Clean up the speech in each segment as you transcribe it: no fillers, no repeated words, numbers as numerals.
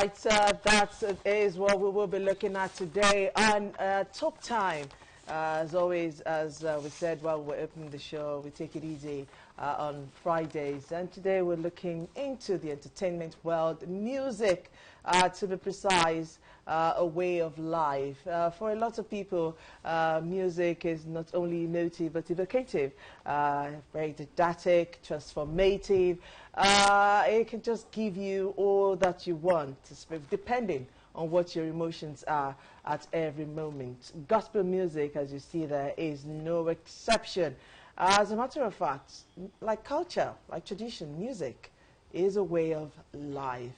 right, that is what we will be looking at today on Talk Time. As always, as we said while we're opening the show, we take it easy on Fridays. And today we're looking into the entertainment world, music, to be precise, a way of life. For a lot of people, music is not only emotive but evocative, very didactic, transformative. It can just give you all that you want, depending on what your emotions are at every moment. Gospel music, as you see there, is no exception. As a matter of fact, like culture, like tradition, music is a way of life.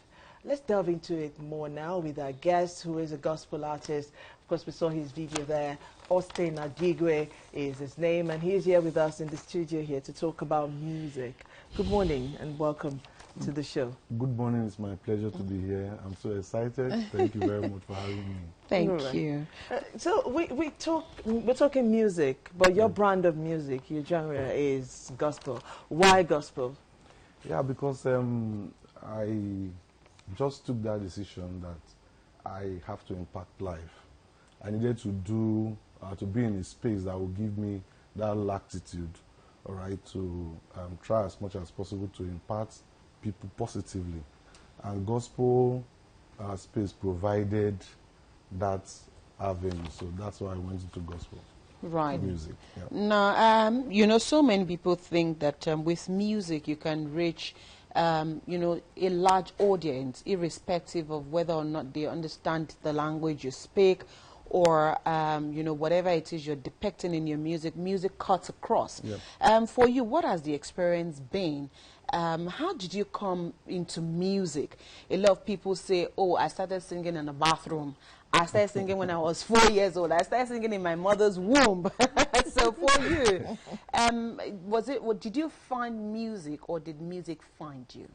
Let's delve into it more now with our guest, who is a gospel artist. Of course, we saw his video there. Adigwe is his name, and he's here with us in the studio here to talk about music. Good morning and welcome to the show. Good morning. It's my pleasure to be here. I'm so excited. Thank you very much for having me. Thank you. So we're talking music, but your brand of music, your genre is gospel. Why gospel? Yeah, because I just took that decision that I have to impact life. I needed to be in a space that will give me that latitude, all right, to try as much as possible to impact people positively. And gospel space provided that avenue, so that's why I went into gospel. Right. Music. Yeah. Now, you know, so many people think that with music you can reach, you know, a large audience, irrespective of whether or not they understand the language you speak, or you know, whatever it is you're depicting in your music. Music cuts across. Yep. For you, what has the experience been? How did you come into music? A lot of people say, oh, I started singing in the bathroom. I started singing when I was 4 years old. I started singing in my mother's womb. So for you, did you find music, or did music find you?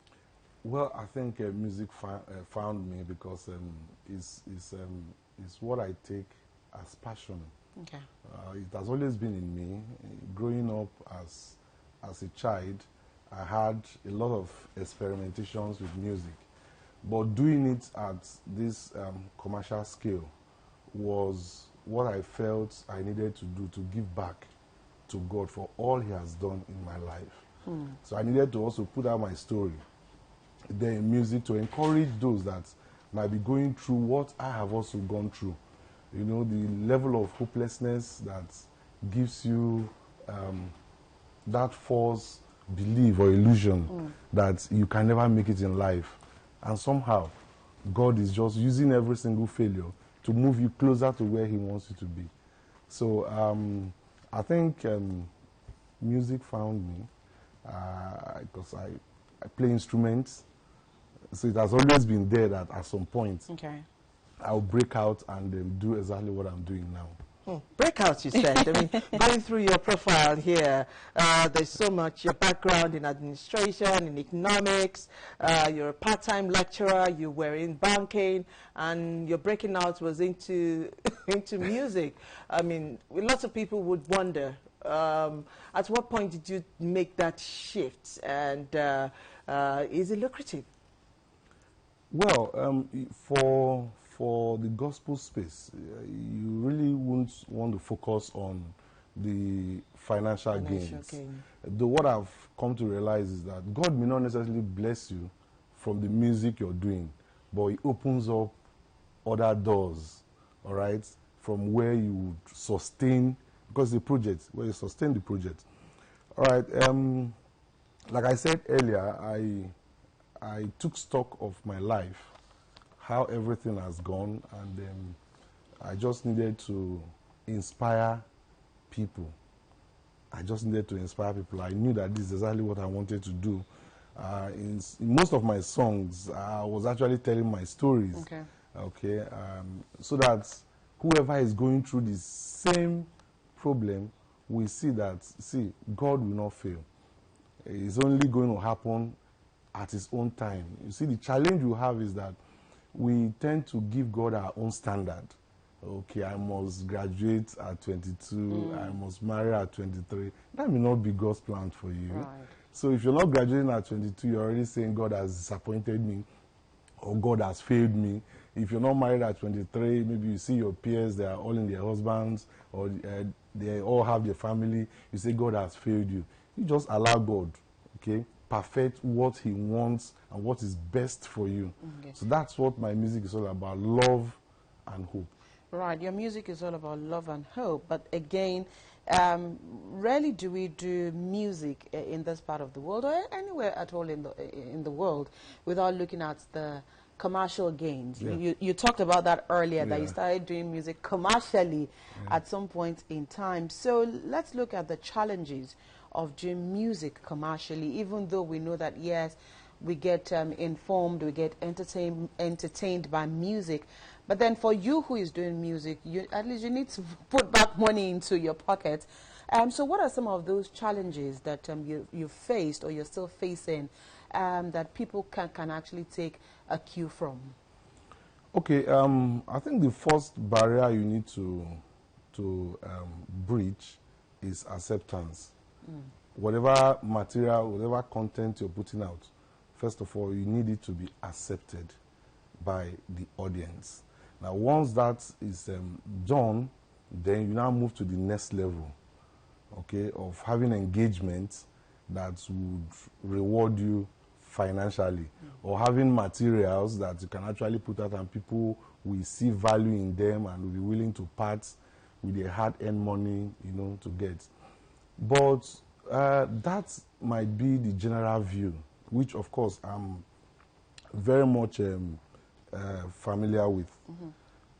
Well, I think music found me because it's what I take as passion. Okay. It has always been in me. Growing up as a child, I had a lot of experimentations with music, but doing it at this commercial scale was what I felt I needed to do to give back to God for all He has done in my life. So I needed to also put out my story there in music to encourage those that might be going through what I have also gone through. You know, the level of hopelessness that gives you that false belief or illusion that you can never make it in life. And somehow, God is just using every single failure to move you closer to where He wants you to be. So I think music found me because I play instruments. So it has always been there that at some point I'll break out and do exactly what I'm doing now. Breakout, you said. I mean, going through your profile here, there's so much. Your background in administration, in economics, you're a part-time lecturer, you were in banking, and your breaking out was into music. I mean, lots of people would wonder, at what point did you make that shift, and is it lucrative? Well, for the gospel space, you really won't want to focus on the financial gains. What I've come to realize is that God may not necessarily bless you from the music you're doing, but He opens up other doors, all right, from where you would sustain, because the project, where you sustain the project. All right, like I said earlier, I took stock of my life, how everything has gone, and I just needed to inspire people. I just needed to inspire people. I knew that this is exactly what I wanted to do. In most of my songs, I was actually telling my stories. Okay. So that whoever is going through the same problem will see that, God will not fail. It's only going to happen at His own time. You see, the challenge we have is that we tend to give God our own standard. Okay, I must graduate at 22, I must marry at 23. That may not be God's plan for you. Right. So if you're not graduating at 22, you're already saying God has disappointed me. or God has failed me. If you're not married at 23, maybe you see your peers, they are all in their husbands, or they all have their family. You say God has failed you. You just allow God, okay, perfect what he wants and what is best for you. Okay. So that's what my music is all about, love and hope. Right, your music is all about love and hope, but again, rarely do we do music in this part of the world or anywhere at all in the world without looking at the commercial gains. Yeah. You talked about that earlier, that you started doing music commercially at some point in time. So let's look at the challenges of doing music commercially, even though we know that, yes, we get informed, we get entertained by music. But then for you who is doing music, at least you need to put back money into your pocket. So what are some of those challenges that you've faced or you're still facing that people can actually take a cue from? Okay, I think the first barrier you need to breach is acceptance. Whatever material, whatever content you're putting out, first of all, you need it to be accepted by the audience. Now, once that is done, then you now move to the next level, okay, of having engagement that would reward you financially, or having materials that you can actually put out and people will see value in them and will be willing to part with their hard-earned money, you know, to get. But that might be the general view, which, of course, I'm very much familiar with.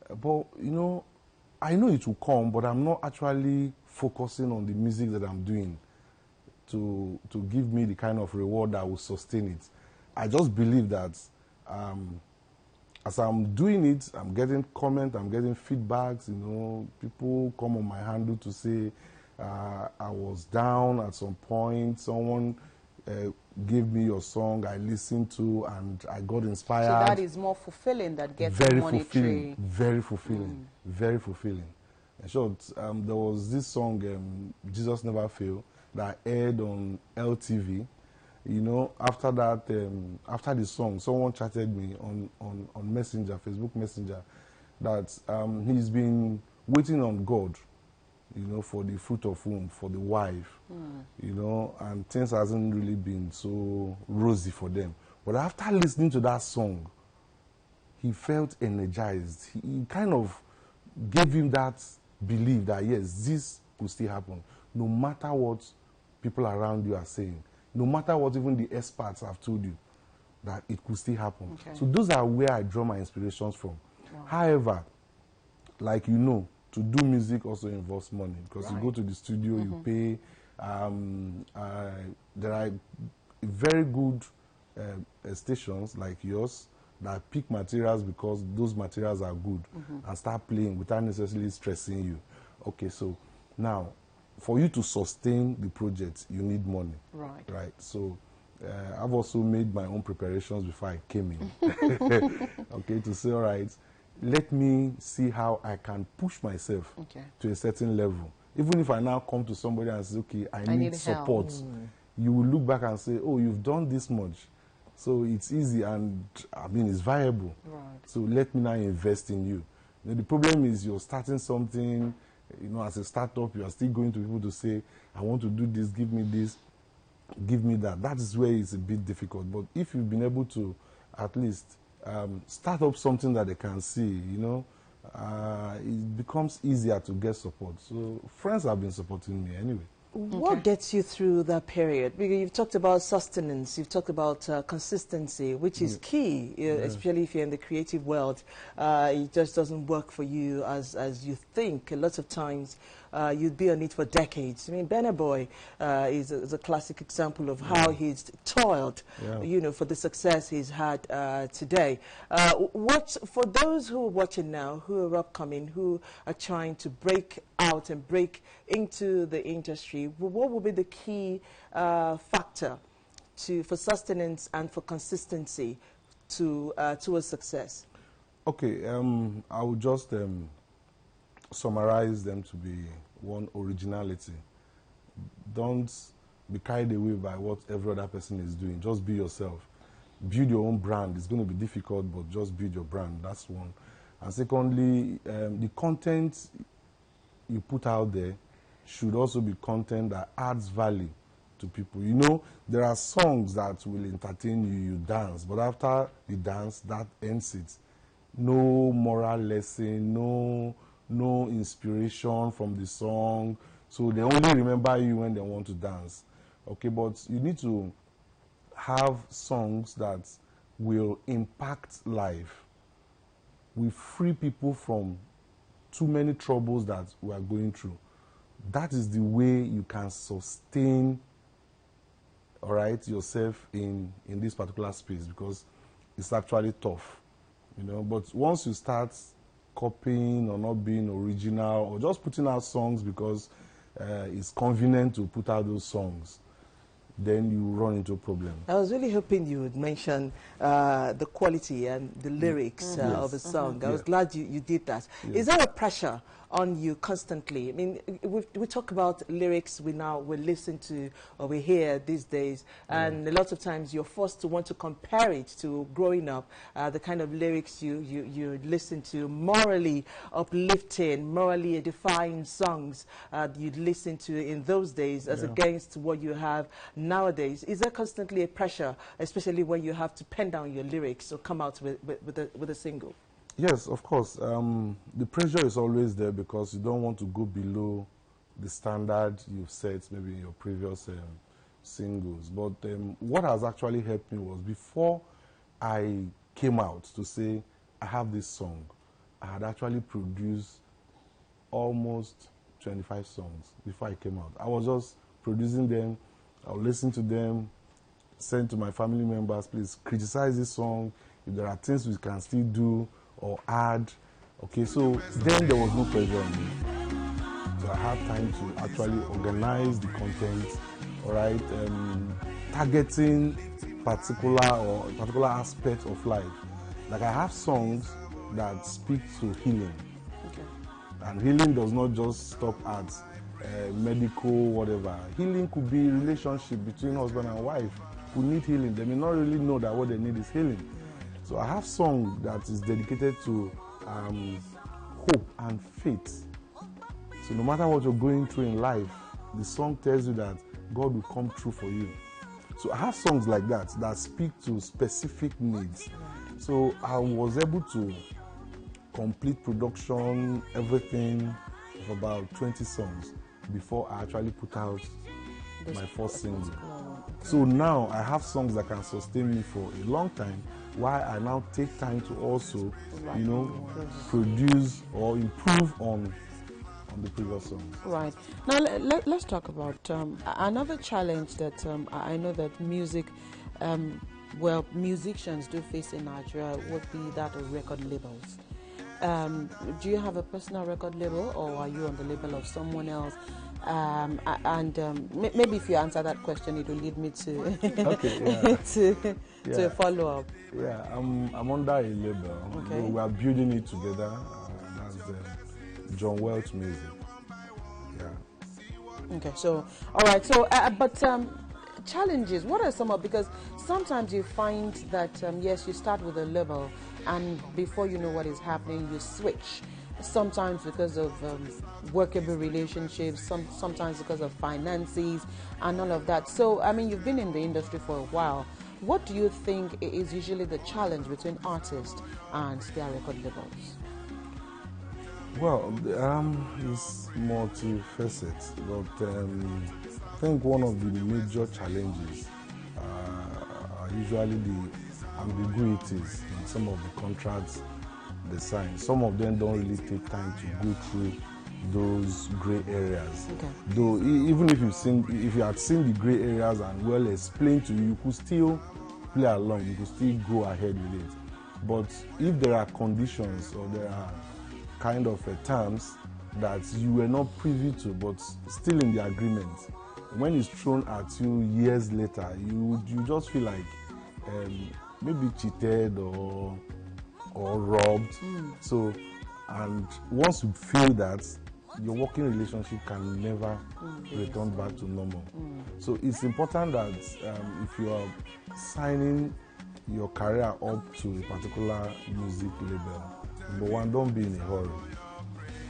But, you know, I know it will come, but I'm not actually focusing on the music that I'm doing to give me the kind of reward that will sustain it. I just believe that as I'm doing it, I'm getting comments, I'm getting feedbacks, you know, people come on my handle to say I was down at some point, someone gave me your song, I listened to, and I got inspired. So that is more fulfilling than getting monetary. Very fulfilling, very fulfilling. In short, there was this song, Jesus Never Fail, that aired on LTV. You know, after that, after the song, someone chatted me on Messenger, Facebook Messenger, that he's been waiting on God, you know, for the fruit of womb, for the wife, you know, and things hasn't really been so rosy for them. But after listening to that song, he felt energized. He kind of gave him that belief that, yes, this could still happen, no matter what people around you are saying, no matter what even the experts have told you, that it could still happen. Okay. So those are where I draw my inspirations from. Wow. However, like you know, to do music also involves money, because you go to the studio, you pay. There are very good stations like yours that pick materials because those materials are good and start playing without necessarily stressing you. Okay, so now, for you to sustain the project, you need money. Right. So I've also made my own preparations before I came in. Okay, to say, all right, let me see how I can push myself to a certain level. Even if I now come to somebody and say, okay, I need support, you will look back and say, oh, you've done this much. So it's easy and, I mean, it's viable. Right. So let me now invest in you. Now, the problem is you're starting something, you know, as a startup, you are still going to people to say, I want to do this, give me this, give me that. That is where it's a bit difficult. But if you've been able to at least start up something that they can see, you know, it becomes easier to get support. So friends have been supporting me anyway. What gets you through that period? Because you've talked about sustenance, you've talked about consistency, which is key, especially if you're in the creative world. It just doesn't work for you as you think. A lot of times you'd be on it for decades. I mean, Burna Boy is a classic example of how he's toiled, you know, for the success he's had today. For those who are watching now, who are upcoming, who are trying to break out and break into the industry, what will be the key factor for sustenance and for consistency towards success? Okay, I will just summarize them to be one: originality. Don't be carried away by what every other person is doing. Just be yourself. build your own brand. It's going to be difficult, but just build your brand. That's one. And secondly, the content you put out there should also be content that adds value to people. You know, there are songs that will entertain you, you dance, but after the dance, that ends it. No moral lesson, no inspiration from the song. So they only remember you when they want to dance. Okay, but you need to have songs that will impact life. We free people from too many troubles that we are going through. That is the way you can sustain, all right, yourself in this particular space, because it's actually tough, you know. But once you start copying or not being original or just putting out songs because it's convenient to put out those songs, then you run into a problem. I was really hoping you would mention the quality and the lyrics of a song. I was glad you did that. Is there a pressure on you constantly? I mean, we talk about lyrics we listen to or we hear these days, and a lot of times you're forced to want to compare it to growing up, the kind of lyrics you listen to, morally uplifting, morally edifying songs you'd listen to in those days as against what you have nowadays. Is there constantly a pressure, especially when you have to pen down your lyrics or come out with a single? Yes, of course. The pressure is always there because you don't want to go below the standard you've set maybe in your previous singles. But what has actually helped me was before I came out to say, I have this song, I had actually produced almost 25 songs before I came out. I was just producing them, I would listen to them, send to my family members, please criticize this song, if there are things we can still do or add. Okay, so then there was no pressure on me. So I had time to actually organize the content, all right, targeting particular aspects of life. Like I have songs that speak to healing. Okay. And healing does not just stop at medical, whatever. Healing could be relationship between husband and wife who need healing. They may not really know that what they need is healing. So I have song that is dedicated to hope and faith. So no matter what you're going through in life, the song tells you that God will come through for you. So I have songs like that speak to specific needs. So I was able to complete production, everything of about 20 songs before I actually put out my first single. So now I have songs that can sustain me for a long time, while I now take time to also, you know, produce or improve on the previous songs. Right. Now let's talk about another challenge that I know that musicians do face in Nigeria would be that of record labels. Do you have a personal record label, or are you on the label of someone else? Maybe if you answer that question, it will lead me to to a follow up. Yeah, I'm under a label. Okay. We are building it together. That's John Welch Music. Yeah. Okay. So all right. So challenges. What are some of, because sometimes you find that yes, you start with a label, and before you know what is happening, you switch. Sometimes because of workable relationships, sometimes because of finances and all of that. So, I mean, you've been in the industry for a while. What do you think is usually the challenge between artists and their record labels? Well, it's multifaceted, but I think one of the major challenges are usually the ambiguities in some of the contracts they sign. Some of them don't really take time to go through those gray areas. Okay. Though even if you had seen the gray areas and well explained to you, you could still play along, you could still go ahead with it. But if there are conditions or there are kind of terms that you were not privy to but still in the agreement, when it's thrown at you years later, you just feel like maybe cheated or robbed. So, and once you feel that, your working relationship can never return back to normal. So it's important that if you are signing your career up to a particular music label, number one, don't be in a hurry.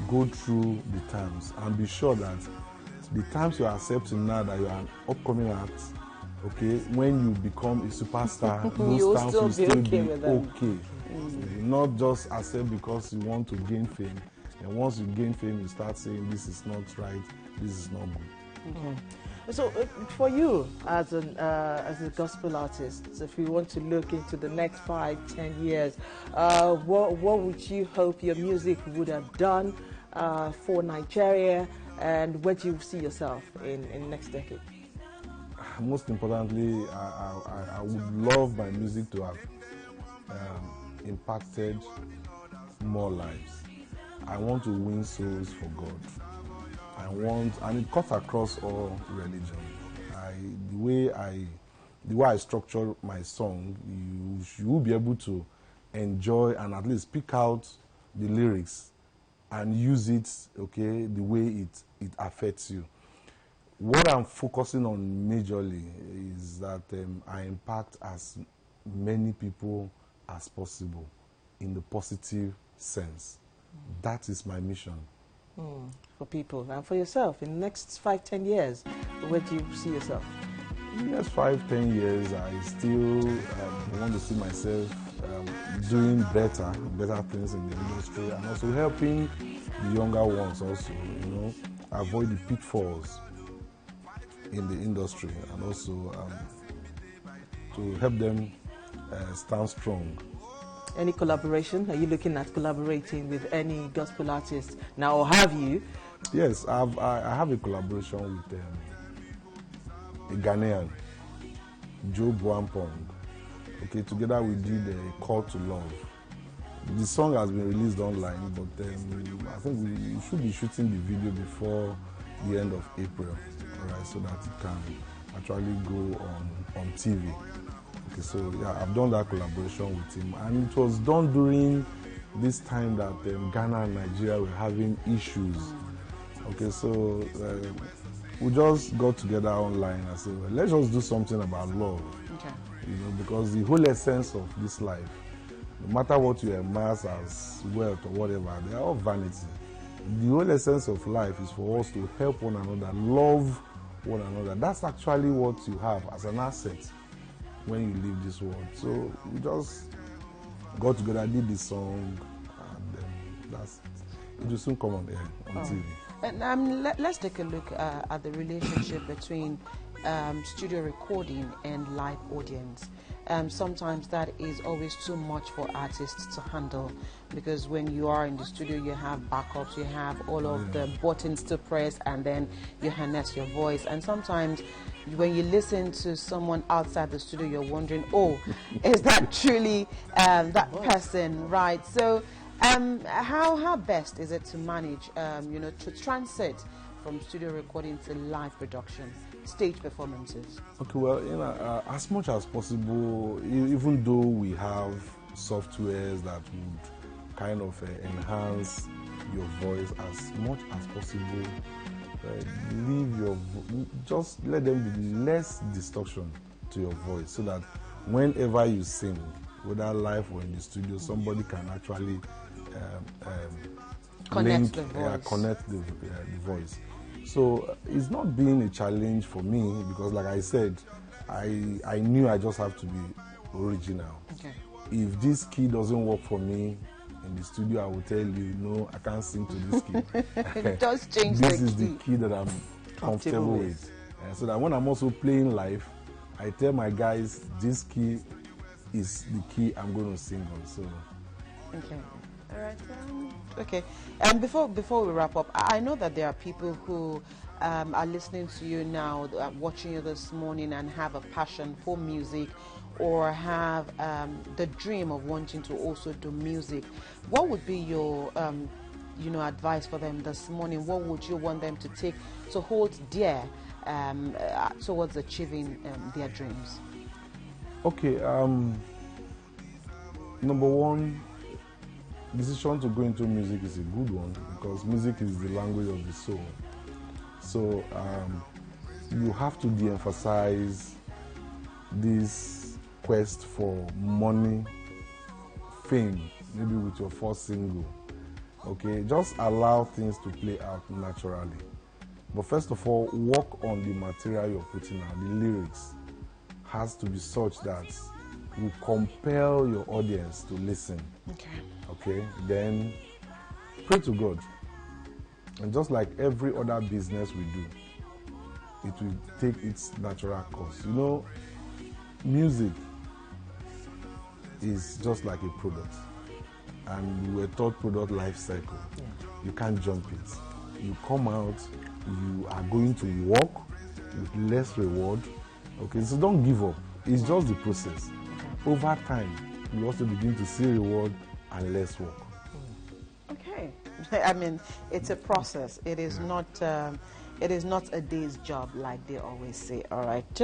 Go through the times and be sure that the times you are accepting now that you are an upcoming act, okay, when you become a superstar, those times will still be okay. Not just accept because you want to gain fame. And once you gain fame, you start saying this is not right, this is not good. So for you as a gospel artist, if you want to look into the next 5-10 years, what would you hope your music would have done for Nigeria, and where do you see yourself in next decade? Most importantly, I would love my music to have impacted more lives. I want to win souls for God. And it cuts across all religion. The way I structure my song, you will be able to enjoy and at least pick out the lyrics and use it, okay, the way it affects you. What I'm focusing on majorly is that I impact as many people as possible in the positive sense. That is my mission. For people and for yourself in the next 5-10 years, where do you see yourself? In the next 5-10 years, I still want to see myself doing better things in the industry, and also helping the younger ones also, avoid the pitfalls in the industry, and also to help them stand strong. Any collaboration? Are you looking at collaborating with any gospel artists now, or have you? Yes, I have a collaboration with a Ghanaian, Joe Buampong. Okay, together we did a Call to Love. The song has been released online, but I think we should be shooting the video before the end of April, all right, so that it can actually go on TV. Okay, so yeah, I've done that collaboration with him, and it was done during this time that Ghana and Nigeria were having issues. Okay, so we just got together online and said, well, let's just do something about love. Okay. Because the whole essence of this life, no matter what you amass as wealth or whatever, they are all vanity. The whole essence of life is for us to help one another, love one another. That's actually what you have as an asset when you leave this world. So we just got together, did this song, and it will soon come on air on TV. And let's take a look at the relationship between studio recording and live audience. Sometimes that is always too much for artists to handle, because when you are in the studio, you have backups, you have all of the buttons to press, and then you harness your voice. And sometimes when you listen to someone outside the studio, you're wondering, oh, is that truly that person, right? So how best is it to manage, to transit from studio recording to live production, stage performances? Okay, well, as much as possible, even though we have softwares that would kind of enhance your voice, as much as possible, just let them be less distortion to your voice, so that whenever you sing, whether live or in the studio, somebody can actually connect the voice. So it's not been a challenge for me, because like I said, I knew I just have to be original. Okay. If this key doesn't work for me in the studio, I will tell you, no, I can't sing to this key. Just change this is the key that I'm comfortable with. So that when I'm also playing live, I tell my guys, this key is the key I'm going to sing on. So. Okay. All right. Okay. And before we wrap up, I know that there are people who are listening to you now, watching you this morning, and have a passion for music, or have the dream of wanting to also do music. What would be your advice for them this morning? What would you want them to take to hold dear towards achieving their dreams? Okay. Number one, decision to go into music is a good one, because music is the language of the soul. So you have to de-emphasize this quest for money, fame, maybe with your first single. Okay, just allow things to play out naturally. But first of all, work on the material you're putting out. The lyrics has to be such that will compel your audience to listen. Okay, then pray to God. And just like every other business we do, it will take its natural course. You know, music is just like a product, and we're taught product life cycle. Yeah. You can't jump it. You come out, you are going to work with less reward. Okay, so don't give up. It's just the process. Over time, you also begin to see reward and less work. Okay, I mean, it's a process. It is not. It is not a day's job, like they always say. All right,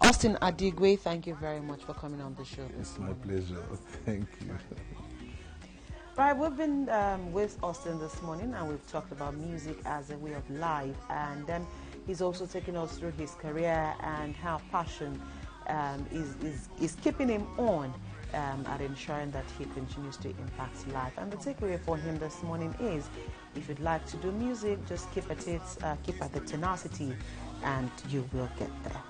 Austin Adigwe, thank you very much for coming on the show. It's my pleasure. Thank you. Right, we've been with Austin this morning, and we've talked about music as a way of life, and he's also taken us through his career and how passion is keeping him on at ensuring that he continues to impact life. And the takeaway for him this morning is, if you'd like to do music, just keep at it, keep at the tenacity, and you will get there.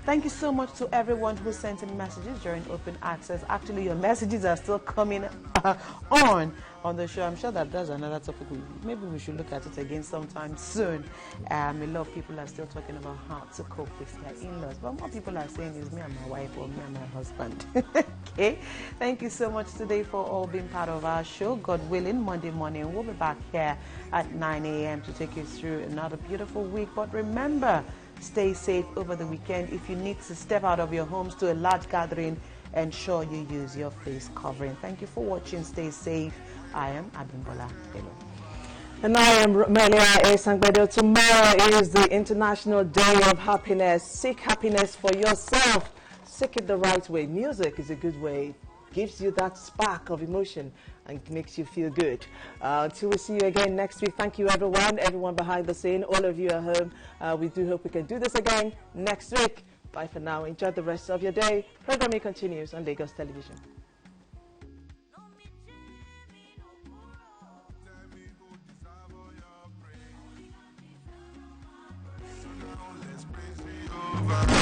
Thank you so much to everyone who sent in messages during open access. Actually, your messages are still coming on the show. I'm sure that that's another topic. Maybe we should look at it again sometime soon. A lot of people are still talking about how to cope with their in-laws. But what people are saying is me and my wife or me and my husband. Okay. Thank you so much today for all being part of our show. God willing, Monday morning, we'll be back here at 9 a.m. to take you through another beautiful week. But remember, stay safe over the weekend. If you need to step out of your homes to a large gathering, ensure you use your face covering. Thank you for watching. Stay safe. I am Abimbola. Hello. And I am Melia Esangbedo. Tomorrow is the International Day of Happiness. Seek happiness for yourself. Seek it the right way. Music is a good way. Gives you that spark of emotion and makes you feel good. Until we see you again next week, thank you everyone behind the scene, all of you at home. We do hope we can do this again next week. Bye for now. Enjoy the rest of your day. Programming continues on Lagos Television. Over.